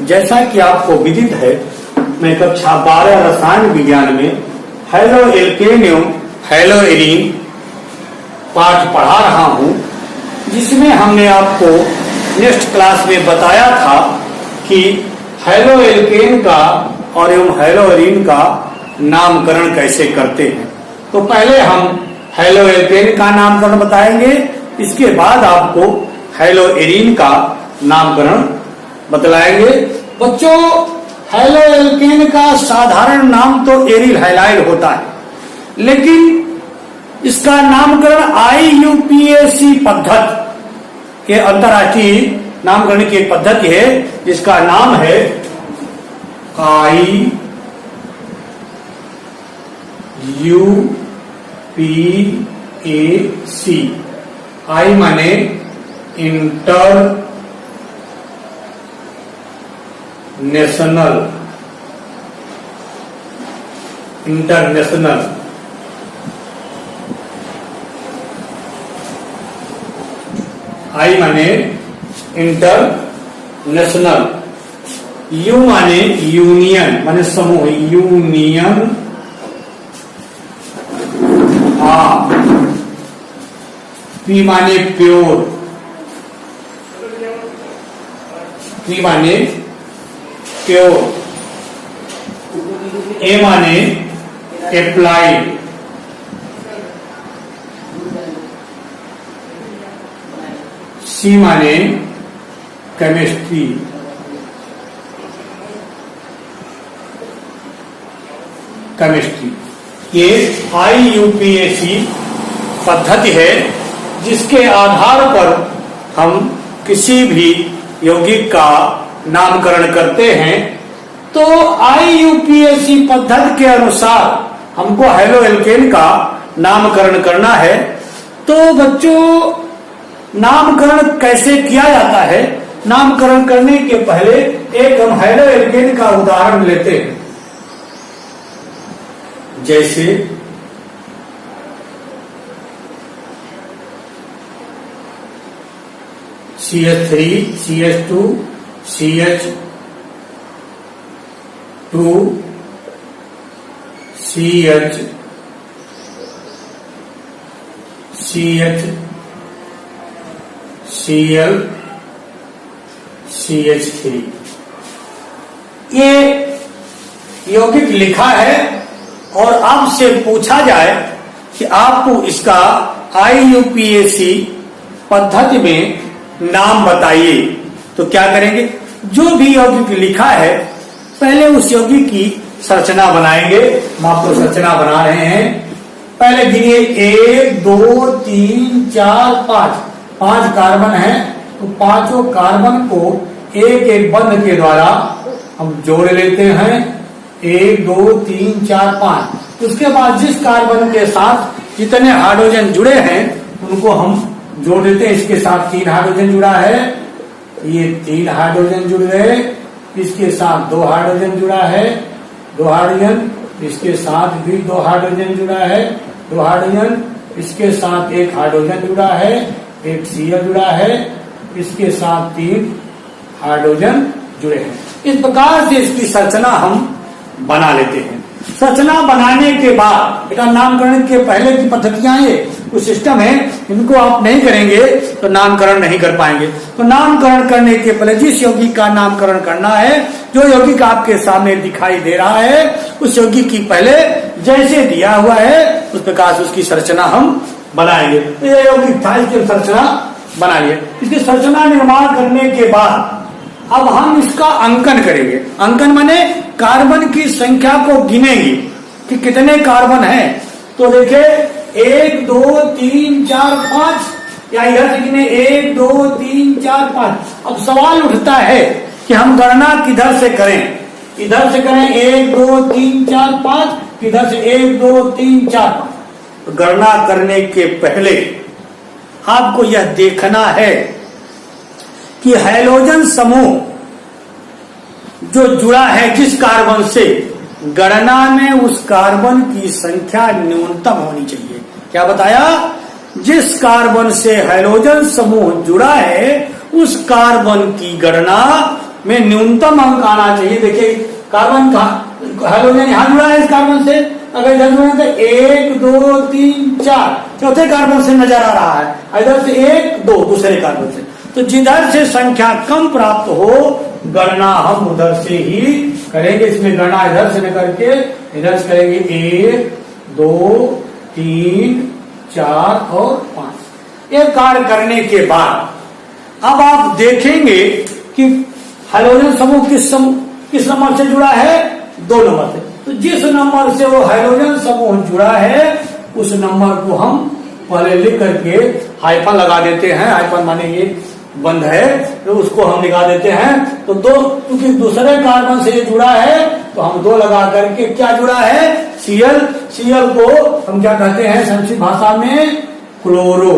जैसा कि आपको विदित है, मैं कक्षा 12 रसायन विज्ञान में हैलो एल्केन एवं हैलो एरीन पाठ पढ़ा रहा हूं, जिसमें हमने आपको नेक्स्ट क्लास में बताया था कि हैलो एल्केन का और एवं हैलो एरीन का नामकरण कैसे करते हैं। तो पहले हम हैलो एल्केन का नामकरण बताएंगे, इसके बाद आपको हैलो एरीन का नामकरण बतलाएंगे। बच्चों, हैलो एल्केन का साधारण नाम तो एरिल हैलाइड होता है, लेकिन इसका नामकरण IUPAC पद्धति, ये अंतर्राष्ट्रीय नामकरण की एक पद्धति है जिसका नाम है IUPAC। आई माने इंटरनेशनल आई माने इंटरनेशनल, यू माने यूनियन माने समूह, यूनियन पी माने प्योर, पी माने प्योर, ए माने एप्लाइड, सी माने केमिस्ट्री, ये IUPAC पद्धति है जिसके आधार पर हम किसी भी यौगिक का नामकरण करते हैं। तो IUPAC पद्धति के अनुसार हमको हैलो एल्केन का नामकरण करना है। तो बच्चों, नामकरण कैसे किया जाता है? नामकरण करने के पहले एक हम हैलो एल्केन का उदाहरण लेते हैं। जैसे CH3 CH2 CH2 CH CH Cl CH3, ये यौगिक लिखा है और आपसे पूछा जाए कि आपको इसका IUPAC पद्धति में नाम बताइए, तो क्या करेंगे? जो भी यौगिक लिखा है पहले उस यौगिक की संरचना बनाएंगे। हम आपको संरचना बना रहे हैं। पहले गिनिए, 1 2 3 4 5 कार्बन है, तो पांचों कार्बन को एक एक बंध के द्वारा हम जोड़ लेते हैं। 1 2 3 4 5। उसके बाद जिस कार्बन के साथ जितने हाइड्रोजन जुड़े हैं उनको हम जोड़ देते हैं। इसके साथ 3 हाइड्रोजन जुड़ा है, ये 3 हाइड्रोजन जुड़ गए। इसके साथ 2 हाइड्रोजन जुड़ा है, 2 हाइड्रोजन। इसके साथ भी 2 हाइड्रोजन जुड़ा है, 2 हाइड्रोजन। इसके साथ 1 हाइड्रोजन जुड़ा है, 1 Cl जुड़ा है। इसके साथ 3 हाइड्रोजन जुड़े हैं। इस प्रकार से इसकी संरचना हम बना लेते हैं। संरचना बनाने के बाद, बेटा नामकरण के पहले की पद्धतियां ये कुछ सिस्टम है, इनको आप नहीं करेंगे तो नामकरण नहीं कर पाएंगे। तो नामकरण करने के पहले जिस यौगिक का नामकरण करना है, जो यौगिक आपके सामने दिखाई दे रहा है, उस यौगिक की पहले जैसे दिया हुआ है उस प्रकार से उसकी संरचना हम बनाएंगे। तो ये यौगिक था, इसकी संरचना बनाइए। इसकी संरचना निर्माण करने के बाद अब हम इसका अंकन करेंगे। अंकन माने कार्बन की संख्या को गिनेंगे कि कितने कार्बन हैं। तो देखिए 1 2 3 4 5, या इधर से गिने 1 2 3 4 5। अब सवाल उठता है कि हम गणना किधर से करें? इधर से करें 1 2 3 4 5, इधर से 1 2 3 4 5। तो गणना करने के पहले आपको यह देखना है कि हैलोजन समूह जो जुड़ा है जिस कार्बन से, गणना में उस कार्बन की संख्या न्यूनतम होनी चाहिए। क्या बताया? जिस कार्बन से हैलोजन समूह जुड़ा है उस कार्बन की गणना में न्यूनतम अंक आना चाहिए। देखिए कार्बन का हाइड्रोजन यहां जुड़ा है इस कार्बन से, अगर इधर जुड़ा तो 1 2 3 4 चौथे कार्बन से नजर आ रहा है, इधर से 1 2 दूसरे कार्बन से। तो जिधर से संख्या कम प्राप्त हो गणना हम उधर से ही करेंगे। इसमें गणना इधर से न करके इधर से करेंगे 1 2 3 4 और 5। ये कार्य करने के बाद अब आप देखेंगे कि हाइड्रोजन समूह किस नंबर से जुड़ा है, 2 नंबर से। तो जिस नंबर से वो हाइड्रोजन समूह जुड़ा है उस नंबर को हम पहले लिख करके हाइफन लगा देते हैं। हाइफन माने ये बंद है तो उसको हम लगा देते हैं। तो 2 क्योंकि दूसरे कार्बन से ये जुड़ा है तो हम 2 लगा करके क्या जुड़ा है, Cl। Cl को हम क्या कहते हैं संस्कृत भाषा में, क्लोरो।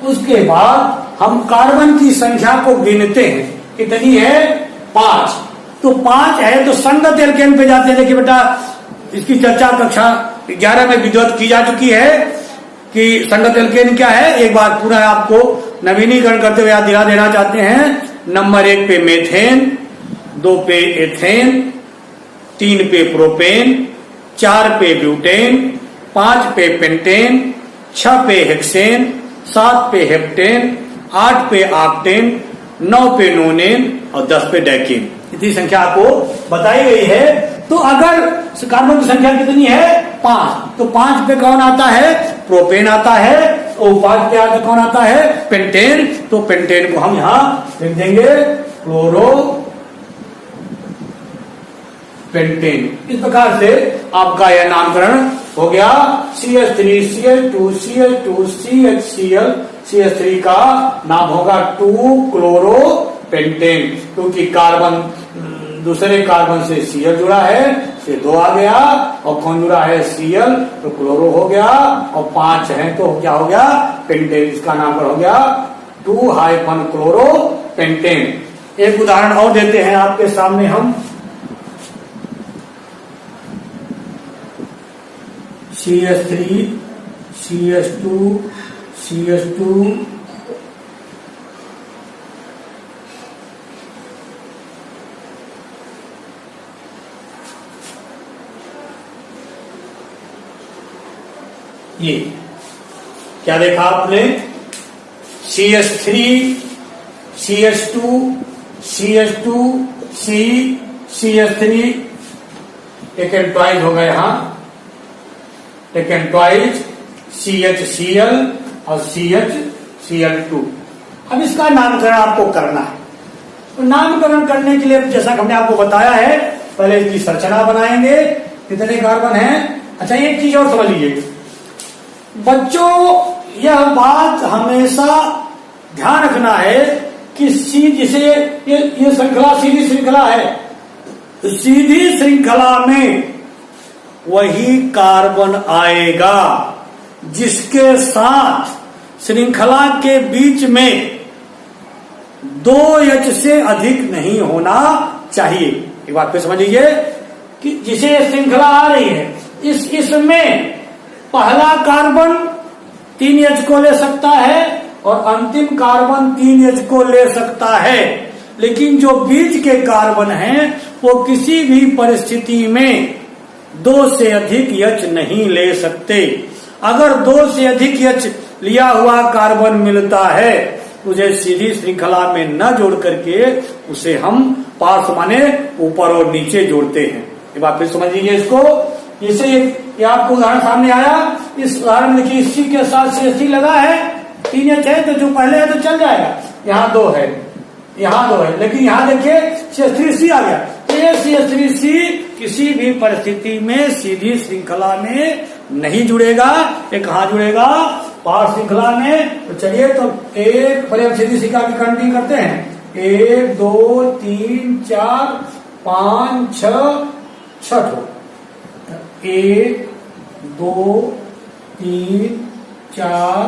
उसके बाद हम कार्बन की संख्या को गिनते हैं, कितनी है, 5। तो 5 है तो संगत एल्केन पे जाते हैं। देखिए बेटा इसकी चर्चा कक्षा 11 में विद्वत की जा चुकी है कि संगत एल्केन क्या है। एक बार पूरा आपको नवीनीकरण करते हुए याद दिला देना चाहते हैं। नंबर 1 पे मेथेन, 2 पे एथेन, 3 पे प्रोपेन, 4 पे ब्यूटेन, 5 पे पेंटेन, 6 पे हेक्सेन, 7 पे हेप्टेन, 8 पे ऑक्टेन, 9 पे नोनेन और 10 पे डेकेन। इतनी संख्या आपको बताई गई है। तो अगर कार्बन की संख्या कितनी है, 5, तो 5 पे कौन आता है, प्रोपेन आता है। और 5 पे आता कौन आता है, पेंटेन। तो पेंटेन को हम यहां लिख देंगे क्लोरो पेंटेन। इस प्रकार से आपका यह नामकरण हो गया। CH3 CH2 CH2 CHCl CH3 का नाम होगा 2 क्लोरो पेंटेन, क्योंकि कार्बन दूसरे कार्बन से Cl जुड़ा है, से 2 आ गया, और कौन जुड़ा है, Cl, तो क्लोरो हो गया, और 5 है तो क्या हो गया, पेंटेन। इसका नाम हो गया 2 क्लोरो पेंटेन। एक उदाहरण और देते हैं आपके सामने हम। CH3 CH2 CH2 ये क्या देखा आपने, CH3 CH2 CH2 C CH3 एक एंट्वाइज होगा यहां, एक एंट्वाइज CHCl और CHCl2। अब इसका नामकरण आपको करना है। तो नामकरण करने के लिए जैसा हमने आपको बताया है, पहले इसकी संरचना बनाएंगे, कितने कार्बन हैं। अच्छा एक चीज और समझ लीजिए बच्चों, यह बात हमेशा ध्यान रखना है कि जिसे ये श्रृंखला सीधी श्रृंखला है, तो सीधी श्रृंखला में वही कार्बन आएगा जिसके साथ श्रृंखला के बीच में 2H से अधिक नहीं होना चाहिए। एक बात फिर समझ लीजिए कि जिसे श्रृंखला आ रही है, इसमें पहला कार्बन 3H को ले सकता है और अंतिम कार्बन 3H को ले सकता है, लेकिन जो बीच के कार्बन हैं वो किसी भी परिस्थिति में 2 से अधिक H नहीं ले सकते। अगर 2 से अधिक H लिया हुआ कार्बन मिलता है उसे सीधी श्रृंखला में न जोड़ करके उसे हम पार्श्व माने ऊपर और नीचे जोड़ते हैं। ये बात फिर समझ लीजिए इसको। जैसे ये आपको उदाहरण सामने आया, इस उदाहरण में देखिए C के साथ CH3 लगा है, 3H है तो जो पहले है तो चल जाएगा, यहाँ 2 है, यहाँ 2 है, लेकिन यहाँ देखिए CH3C आ गया। तो ये CH3C किसी भी परिस्थिति में सीधी श्रृंखला में नहीं जुड़ेगा। ये कहाँ जुड़ेगा, पार्श्व श्रृंखला में। तो चलिए तो एक पहले हम सीधी श्रृंखला की काउंटिंग करते हैं, 1 2 3 4 5 6 6 1 2 3 4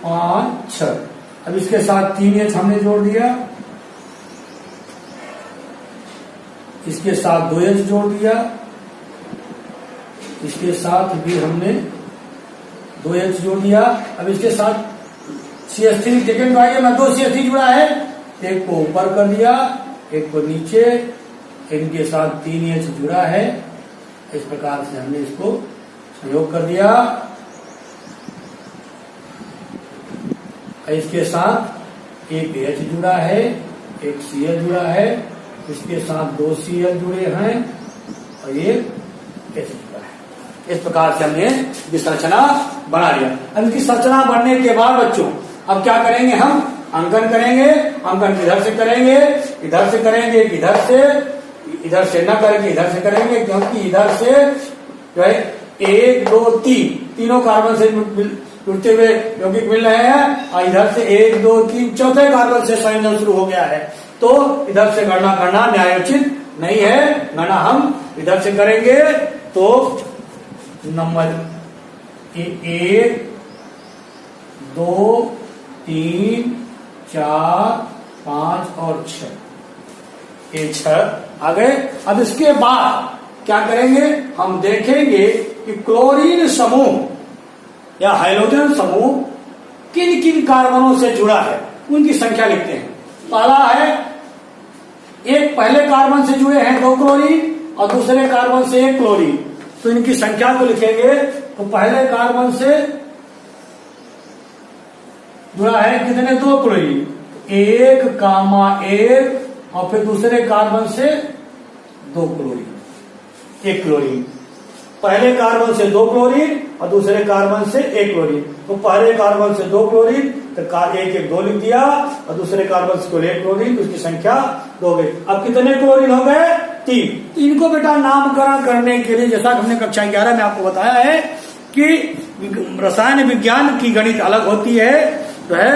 5 6। अब इसके साथ 3H हमने जोड़ दिया, इसके साथ 2H जोड़ दिया, इसके साथ भी हमने 2H जोड़ दिया। अब इसके साथ CH3 सेकेंड भाई में 2 CH3 जुड़ा है एक को ऊपर कर दिया, एक को नीचे, इनके साथ 3H जुड़ा है। इस प्रकार से हमने इसको संयोग कर दिया। इसके साथ एक H जुड़ा है, एक Cl जुड़ा है, इसके साथ 2 Cl जुड़े हैं और एक H जुड़ा है। इस प्रकार से हमने इसकी संरचना बना लिया। अब इसकी संरचना बनने के बाद बच्चों अब क्या करेंगे, हम अंकन करेंगे। अंकन इधर से करेंगे, इधर से करेंगे, इधर से न करके इधर से करेंगे, क्योंकि इधर से जो है 1 2 3 तीनों कार्बन से जुड़ते हुए यौगिक मिल रहे हैं और इधर से 1 2 3 चौथे कार्बन से संयोजन शुरू हो गया है। तो इधर से गणना करना न्यायोचित नहीं है। गणना हम इधर से करेंगे तो नंबर 1 2 3 4 5 और 6, ये 6 आ गए। अब इसके बाद क्या करेंगे, हम देखेंगे कि क्लोरीन समूह या हाइड्रोजन समूह किन किन कार्बनों से जुड़ा है, उनकी संख्या लिखते हैं। पहला है, एक पहले कार्बन से जुड़े हैं 2 क्लोरीन और दूसरे कार्बन से 1 क्लोरीन, तो इनकी संख्या को लिखेंगे। तो पहले कार्बन से जुड़ा है कितने, 2 क्लोरीन, 1, और फिर दूसरे कार्बन से 2 क्लोरीन, 1 क्लोरीन। पहले कार्बन से 2 क्लोरीन और दूसरे कार्बन से 1 क्लोरीन। तो पहले कार्बन से 2 क्लोरीन तो 1 लिख दिया और दूसरे कार्बन से 1 क्लोरीन, तो उसकी संख्या 2 हो गई। अब कितने क्लोरीन हो गए, 3। इनको बेटा नामकरण करने के लिए, जैसा हमने कक्षा 11 में आपको बताया है कि रसायन विज्ञान की गणित अलग होती है। तो है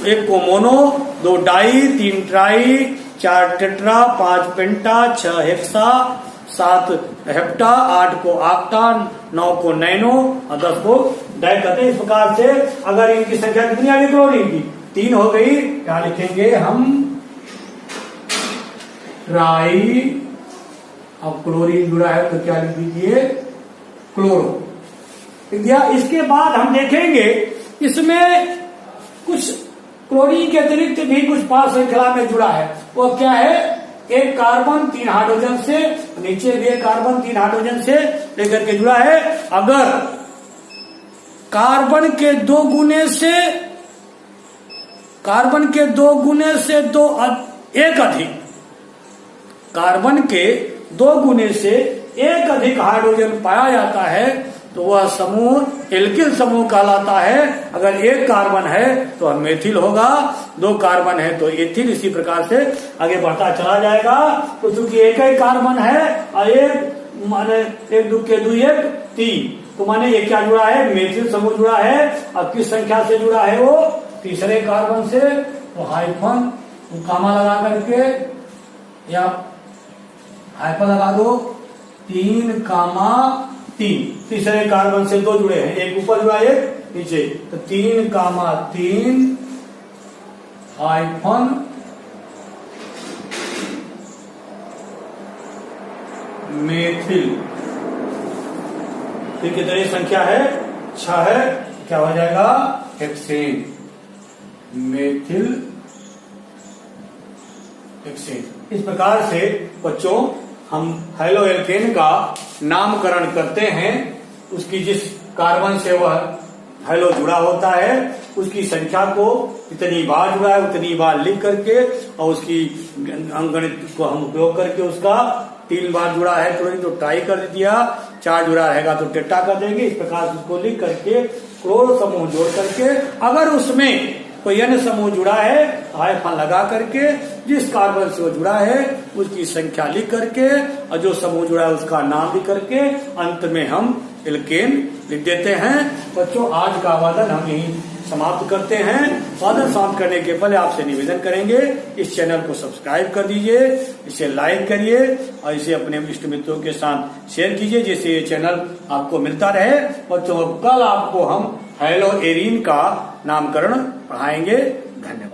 1 को मोनो, 2 डाई, 3 ट्राई, 4 टेट्रा, 5 पेंटा, 6 हेक्सा, 7 हेप्टा, 8 को ऑक्टा, 9 को नैनो और 10 को डाई कहते हैं। इस प्रकार से अगर इनकी संख्या कितनी आ गई क्लोरीन की, 3 हो गई। क्या लिखेंगे हम, ट्राई। अब क्लोरीन जुड़ा है तो क्या लिख दीजिए, क्लोरो लिख दिया। इसके बाद हम देखेंगे इसमें कुछ क्लोरीन के अतिरिक्त भी कुछ पास श्रृंखला में जुड़ा है। वो क्या है, 1 कार्बन 3 हाइड्रोजन से, नीचे भी 1 कार्बन 3 हाइड्रोजन से लेकर के जुड़ा है। अगर कार्बन के 2 गुने से 1 अधिक, कार्बन के 2 गुने से 1 अधिक हाइड्रोजन पाया जाता है तो वह समूह एल्किल समूह कहलाता है। अगर 1 कार्बन है तो वह मेथिल होगा, 2 कार्बन है तो एथिल, इसी प्रकार से आगे बढ़ता चला जाएगा। तो चूंकि 1 ही कार्बन है और 1 माने 1 2 के 2 1 3, तो माने ये क्या जुड़ा है, मेथिल समूह जुड़ा है। अब किस संख्या से जुड़ा है, वो तीसरे कार्बन से। तो हाइफन कामा लगा करके या हाइफन लगा दो, 3, 3 तीसरे कार्बन से 2 जुड़े हैं, 1 ऊपर जुड़ा 1 नीचे, तो 3, 3 हाइफन मेथिल। फिर कितनी संख्या है, 6 है, क्या हो जाएगा, हेक्सेन, मेथिल हेक्सेन। इस प्रकार से बच्चों हम हैलो एल्केन का नामकरण करते हैं। उसकी जिस कार्बन से वह हैलो जुड़ा होता है उसकी संख्या को इतनी बार जुड़ा है उतनी बार लिख करके, और उसकी अंकगणित को हम उपयोग करके उसका 3 बार जुड़ा है क्लोरीन तो ट्राई कर दिया, 4 जुड़ा रहेगा तो टेट्रा कर देंगे। इस प्रकार से उसको लिख करके क्लोरो समूह जोड़ करके, अगर उसमें कोई अन्य समूह जुड़ा है हाइफन लगा करके जिस कार्बन से वो जुड़ा है उसकी संख्या लिख करके और जो समूह जुड़ा है उसका नाम लिख करके अंत में हम एल्केन लिख देते हैं। बच्चों आज का वादन हम यही समाप्त करते हैं। वादन समाप्त करने के पहले आपसे निवेदन करेंगे इस चैनल को सब्सक्राइब कर दीजिए, इसे लाइक करिए और इसे अपने इष्ट मित्रों के साथ शेयर कीजिए जिससे ये चैनल आपको मिलता रहे। बच्चों कल आपको हम हैलो एरीन का नामकरण पढ़ाएंगे। धन्यवाद।